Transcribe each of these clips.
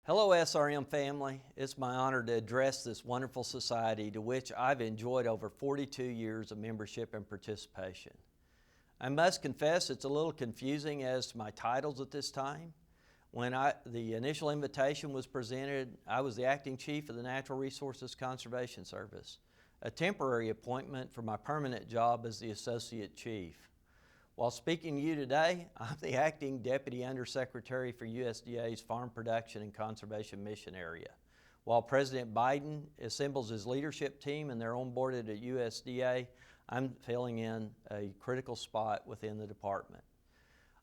Hello SRM family, it's my honor to address this wonderful society to which I've enjoyed over 42 years of membership and participation. I must confess it's a little confusing as to my titles at this time. When the initial invitation was presented, I was the acting chief of the Natural Resources Conservation Service, a temporary appointment for my permanent job as the associate chief. While speaking to you today, I'm the Acting Deputy Undersecretary for USDA's Farm Production and Conservation Mission Area. While President Biden assembles his leadership team and they're onboarded at USDA, I'm filling in a critical spot within the department.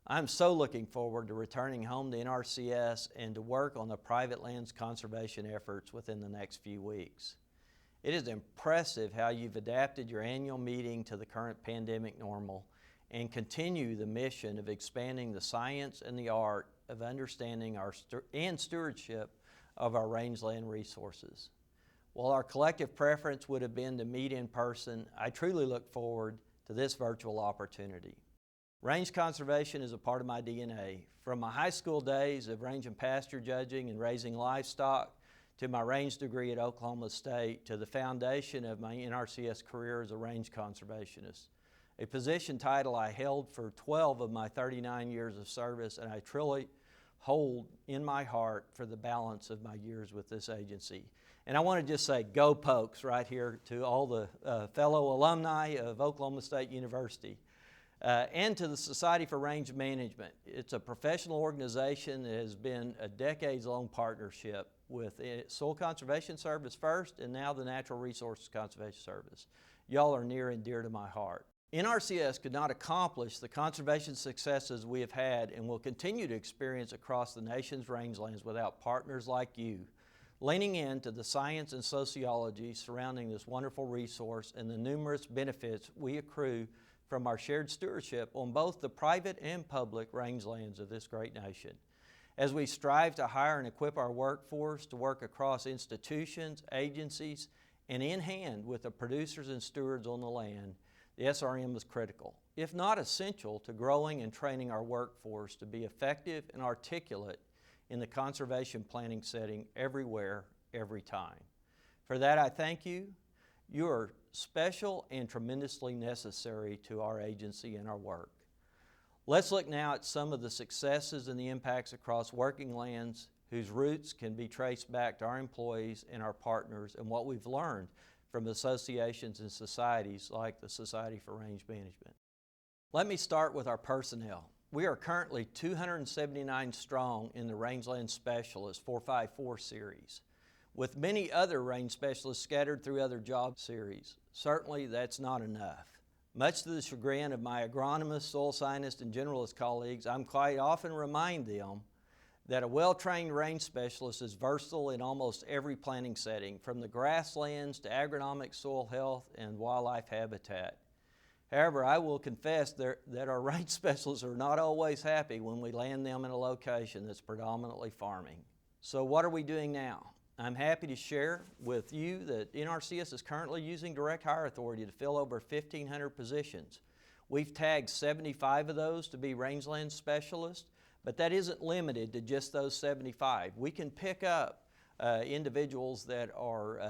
I'm so looking forward to returning home to NRCS and to work on the private lands conservation efforts within the next few weeks. It is impressive how you've adapted your annual meeting to the current pandemic normal and continue the mission of expanding the science and the art of understanding and stewardship of our rangeland resources. While our collective preference would have been to meet in person, I truly look forward to this virtual opportunity. Range conservation is a part of my DNA. From my high school days of range and pasture judging and raising livestock, to my range degree at Oklahoma State, to the foundation of my NRCS career as a range conservationist. A position title I held for 12 of my 39 years of service, and I truly hold in my heart for the balance of my years with this agency. And I want to just say, go Pokes, right here to all the fellow alumni of Oklahoma State University. And to the Society for Range Management. It's a professional organization that has been a decades-long partnership with Soil Conservation Service first, and now the Natural Resources Conservation Service. Y'all are near and dear to my heart. NRCS could not accomplish the conservation successes we have had and will continue to experience across the nation's rangelands without partners like you, leaning into the science and sociology surrounding this wonderful resource and the numerous benefits we accrue from our shared stewardship on both the private and public rangelands of this great nation. As we strive to hire and equip our workforce to work across institutions, agencies, and in hand with the producers and stewards on the land, the SRM is critical, if not essential, to growing and training our workforce to be effective and articulate in the conservation planning setting everywhere, every time. For that, I thank you. You are special and tremendously necessary to our agency and our work. Let's look now at some of the successes and the impacts across working lands whose roots can be traced back to our employees and our partners and what we've learned from associations and societies like the Society for Range Management. Let me start with our personnel. We are currently 279 strong in the Rangeland Specialist 454 series, with many other range specialists scattered through other job series. Certainly that's not enough. Much to the chagrin of my agronomist, soil scientist, and generalist colleagues, I'm quite often remind them that a well-trained range specialist is versatile in almost every planting setting, from the grasslands to agronomic soil health and wildlife habitat. However, I will confess that our range specialists are not always happy when we land them in a location that's predominantly farming. So what are we doing now? I'm happy to share with you that NRCS is currently using direct hire authority to fill over 1,500 positions. We've tagged 75 of those to be rangeland specialists, but that isn't limited to just those 75. We can pick up individuals that are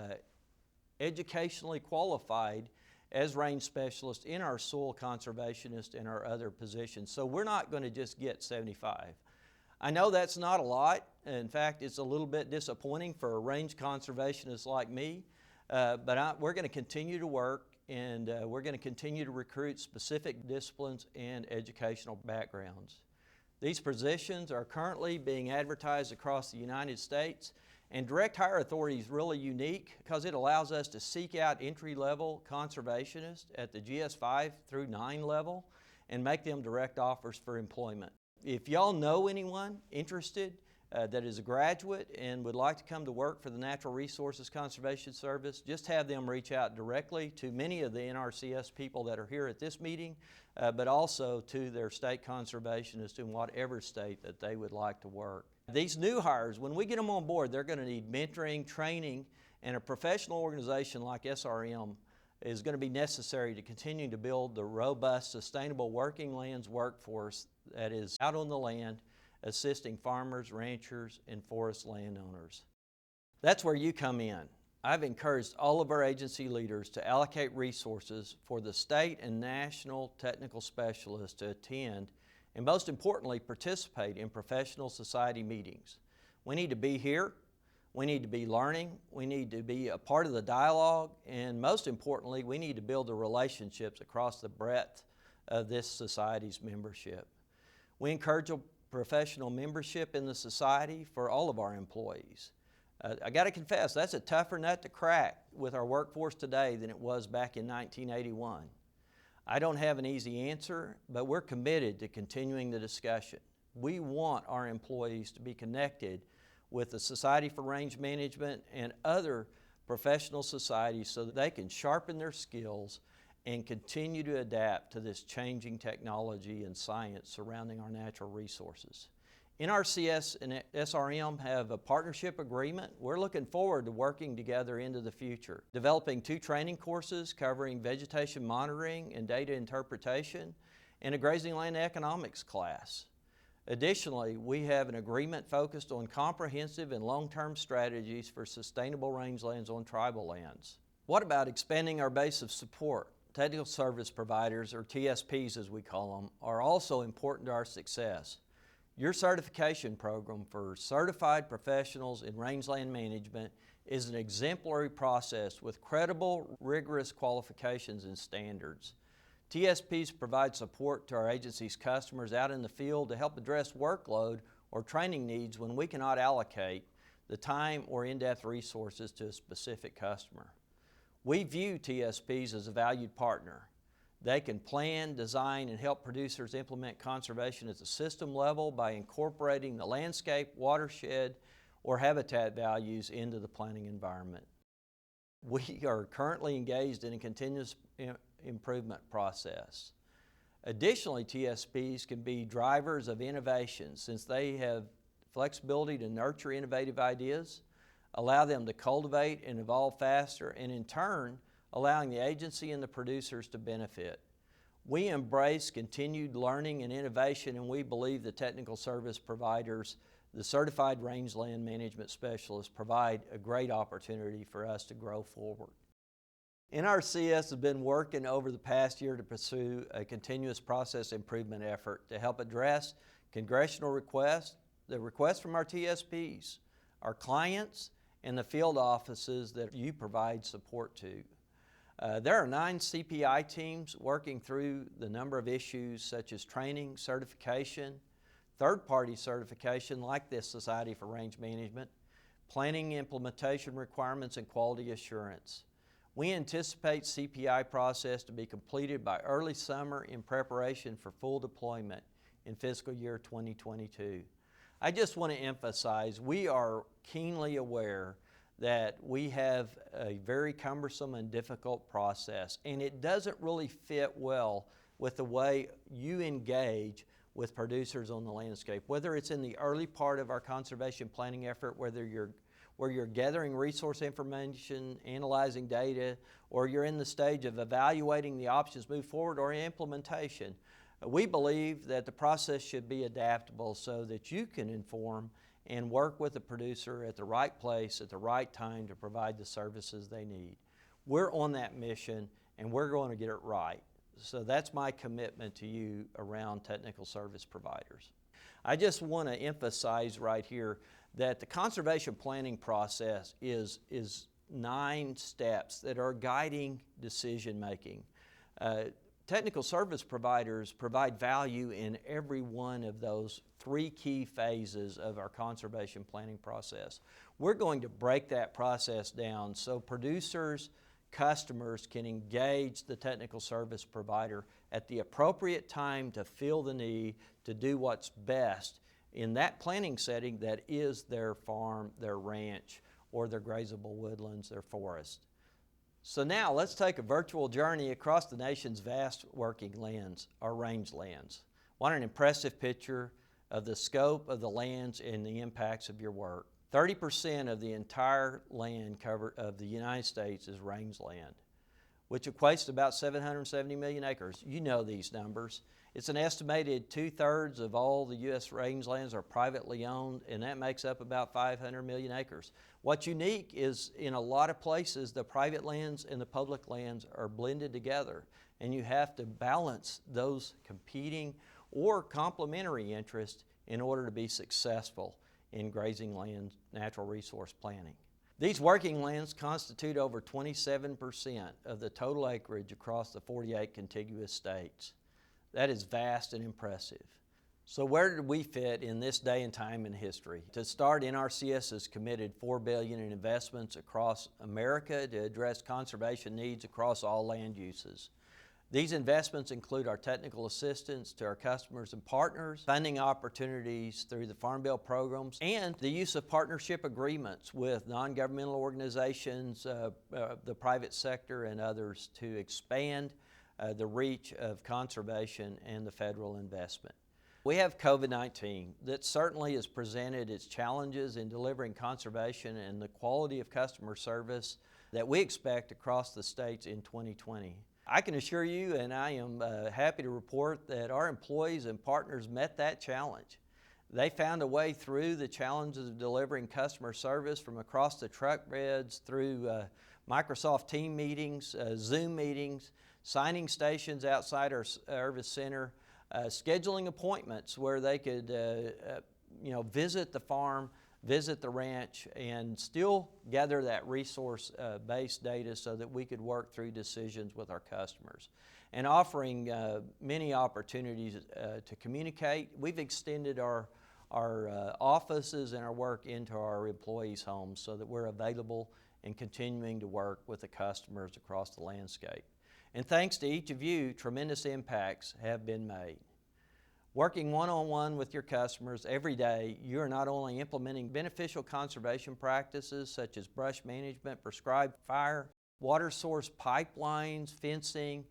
educationally qualified as range specialists in our soil conservationist and our other positions. So we're not going to just get 75. I know that's not a lot. In fact, it's a little bit disappointing for a range conservationist like me, but we're going to continue to work, and we're going to continue to recruit specific disciplines and educational backgrounds. These positions are currently being advertised across the United States, and direct hire authority is really unique because it allows us to seek out entry-level conservationists at the GS5 through 9 level and make them direct offers for employment. If y'all know anyone interested that is a graduate and would like to come to work for the Natural Resources Conservation Service, just have them reach out directly to many of the NRCS people that are here at this meeting, but also to their state conservationists in whatever state that they would like to work. These new hires, when we get them on board, they're going to need mentoring, training, and a professional organization like SRM is going to be necessary to continue to build the robust, sustainable working lands workforce that is out on the land assisting farmers, ranchers, and forest landowners. That's where you come in. I've encouraged all of our agency leaders to allocate resources for the state and national technical specialists to attend and, most importantly, participate in professional society meetings. We need to be here, we need to be learning, we need to be a part of the dialogue, and most importantly, we need to build the relationships across the breadth of this society's membership. We encourage a professional membership in the society for all of our employees. I got to confess, that's a tougher nut to crack with our workforce today than it was back in 1981. I don't have an easy answer, but we're committed to continuing the discussion. We want our employees to be connected with the Society for Range Management and other professional societies so that they can sharpen their skills and continue to adapt to this changing technology and science surrounding our natural resources. NRCS and SRM have a partnership agreement. We're looking forward to working together into the future, developing 2 training courses covering vegetation monitoring and data interpretation, and a grazing land economics class. Additionally, we have an agreement focused on comprehensive and long-term strategies for sustainable rangelands on tribal lands. What about expanding our base of support? Technical service providers, or TSPs as we call them, are also important to our success. Your certification program for certified professionals in rangeland management is an exemplary process with credible, rigorous qualifications and standards. TSPs provide support to our agency's customers out in the field to help address workload or training needs when we cannot allocate the time or in-depth resources to a specific customer. We view TSPs as a valued partner. They can plan, design, and help producers implement conservation at the system level by incorporating the landscape, watershed, or habitat values into the planning environment. We are currently engaged in a continuous improvement process. Additionally, TSPs can be drivers of innovation since they have flexibility to nurture innovative ideas, allow them to cultivate and evolve faster, and in turn, allowing the agency and the producers to benefit. We embrace continued learning and innovation, and we believe the technical service providers, the certified rangeland management specialists, provide a great opportunity for us to grow forward. NRCS has been working over the past year to pursue a continuous process improvement effort to help address congressional requests, the requests from our TSPs, our clients, and the field offices that you provide support to. There are 9 CPI teams working through the number of issues such as training, certification, third-party certification like this Society for Range Management, planning implementation requirements, and quality assurance. We anticipate CPI process to be completed by early summer in preparation for full deployment in fiscal year 2022. I just want to emphasize we are keenly aware that we have a very cumbersome and difficult process, and it doesn't really fit well with the way you engage with producers on the landscape, whether it's in the early part of our conservation planning effort, where you're gathering resource information, analyzing data, or you're in the stage of evaluating the options move forward, or implementation. We believe that the process should be adaptable so that you can inform and work with the producer at the right place at the right time to provide the services they need. We're on that mission, and we're going to get it right. So that's my commitment to you around technical service providers. I just want to emphasize right here that the conservation planning process is 9 steps that are guiding decision making. Technical service providers provide value in every one of those 3 key phases of our conservation planning process. We're going to break that process down so producers, customers can engage the technical service provider at the appropriate time to fill the need to do what's best in that planning setting that is their farm, their ranch, or their grazable woodlands, their forest. So now let's take a virtual journey across the nation's vast working lands, our rangelands. What an impressive picture of the scope of the lands and the impacts of your work. 30% of the entire land cover of the United States is rangeland, which equates to about 770 million acres. You know these numbers. It's an estimated 2/3 of all the U.S. rangelands are privately owned, and that makes up about 500 million acres. What's unique is in a lot of places, the private lands and the public lands are blended together, and you have to balance those competing or complementary interests in order to be successful in grazing land natural resource planning. These working lands constitute over 27% of the total acreage across the 48 contiguous states. That is vast and impressive. So where did we fit in this day and time in history? To start, NRCS has committed $4 billion in investments across America to address conservation needs across all land uses. These investments include our technical assistance to our customers and partners, funding opportunities through the Farm Bill programs, and the use of partnership agreements with non-governmental organizations, the private sector, and others to expand the reach of conservation and the federal investment. We have COVID-19 that certainly has presented its challenges in delivering conservation and the quality of customer service that we expect across the states in 2020. I can assure you, and I am happy to report, that our employees and partners met that challenge. They found a way through the challenges of delivering customer service from across the truck beds through Microsoft Teams meetings, Zoom meetings, signing stations outside our service center, scheduling appointments where they could visit the farm, visit the ranch, and still gather that resource-based data so that we could work through decisions with our customers. And offering many opportunities to communicate. We've extended our offices and our work into our employees' homes so that we're available and continuing to work with the customers across the landscape. And thanks to each of you, tremendous impacts have been made. Working one-on-one with your customers every day, you are not only implementing beneficial conservation practices such as brush management, prescribed fire, water source pipelines, fencing,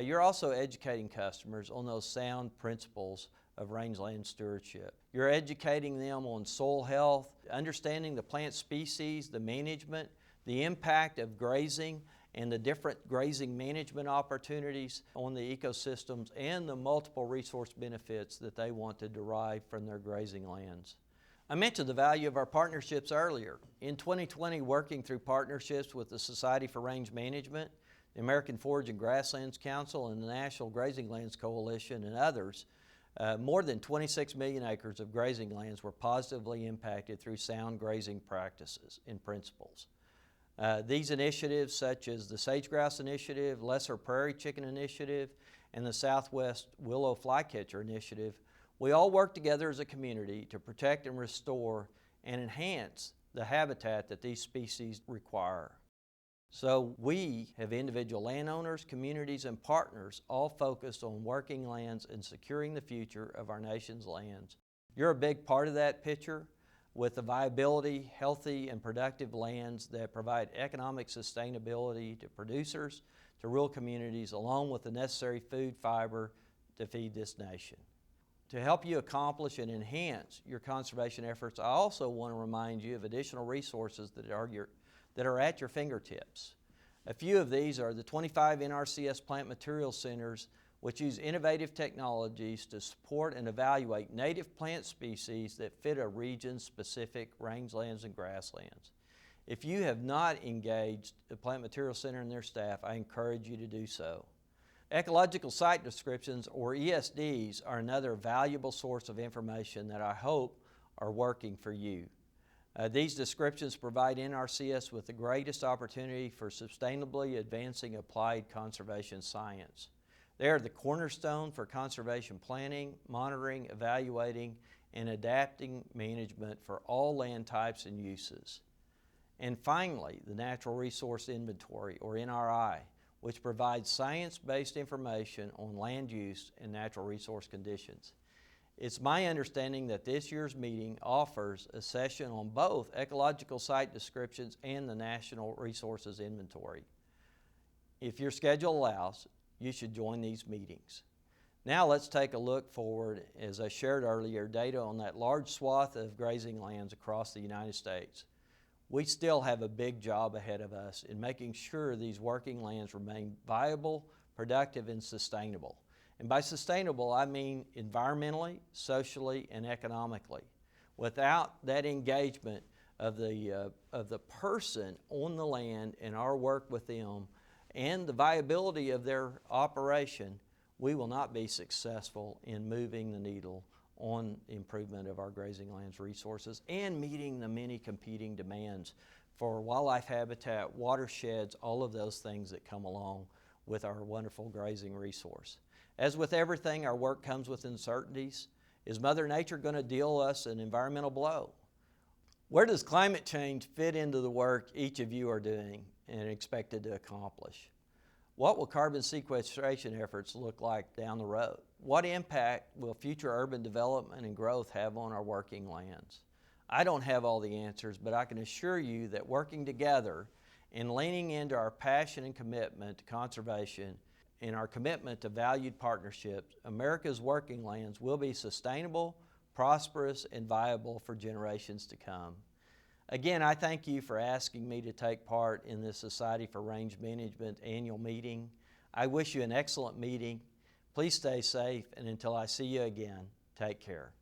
you're also educating customers on those sound principles of rangeland stewardship. You're educating them on soil health, understanding the plant species, the management, the impact of grazing, and the different grazing management opportunities on the ecosystems and the multiple resource benefits that they want to derive from their grazing lands. I mentioned the value of our partnerships earlier. In 2020, working through partnerships with the Society for Range Management, the American Forage and Grasslands Council, and the National Grazing Lands Coalition, and others, more than 26 million acres of grazing lands were positively impacted through sound grazing practices and principles. These initiatives, such as the Sage Grouse Initiative, Lesser Prairie Chicken Initiative, and the Southwest Willow Flycatcher Initiative, we all work together as a community to protect and restore and enhance the habitat that these species require. So we have individual landowners, communities, and partners all focused on working lands and securing the future of our nation's lands. You're a big part of that picture, with the viability, healthy, and productive lands that provide economic sustainability to producers, to rural communities, along with the necessary food fiber to feed this nation. To help you accomplish and enhance your conservation efforts, I also want to remind you of additional resources that are at your fingertips. A few of these are the 25 NRCS plant material centers, which use innovative technologies to support and evaluate native plant species that fit a region's specific rangelands and grasslands. If you have not engaged the Plant Material Center and their staff, I encourage you to do so. Ecological site descriptions, or ESDs, are another valuable source of information that I hope are working for you. These descriptions provide NRCS with the greatest opportunity for sustainably advancing applied conservation science. They are the cornerstone for conservation planning, monitoring, evaluating, and adapting management for all land types and uses. And finally, the Natural Resource Inventory, or NRI, which provides science-based information on land use and natural resource conditions. It's my understanding that this year's meeting offers a session on both ecological site descriptions and the National Resources Inventory. If your schedule allows, you should join these meetings. Now let's take a look forward. As I shared earlier, data on that large swath of grazing lands across the United States. We still have a big job ahead of us in making sure these working lands remain viable, productive, and sustainable. And by sustainable, I mean environmentally, socially, and economically. Without that engagement of the person on the land and our work with them and the viability of their operation, we will not be successful in moving the needle on improvement of our grazing lands resources and meeting the many competing demands for wildlife habitat, watersheds, all of those things that come along with our wonderful grazing resource. As with everything, our work comes with uncertainties. Is Mother Nature going to deal us an environmental blow? Where does climate change fit into the work each of you are doing and expected to accomplish? What will carbon sequestration efforts look like down the road? What impact will future urban development and growth have on our working lands? I don't have all the answers, but I can assure you that working together and leaning into our passion and commitment to conservation and our commitment to valued partnerships, America's working lands will be sustainable, prosperous, and viable for generations to come. Again, I thank you for asking me to take part in this Society for Range Management annual meeting. I wish you an excellent meeting. Please stay safe, and until I see you again, take care.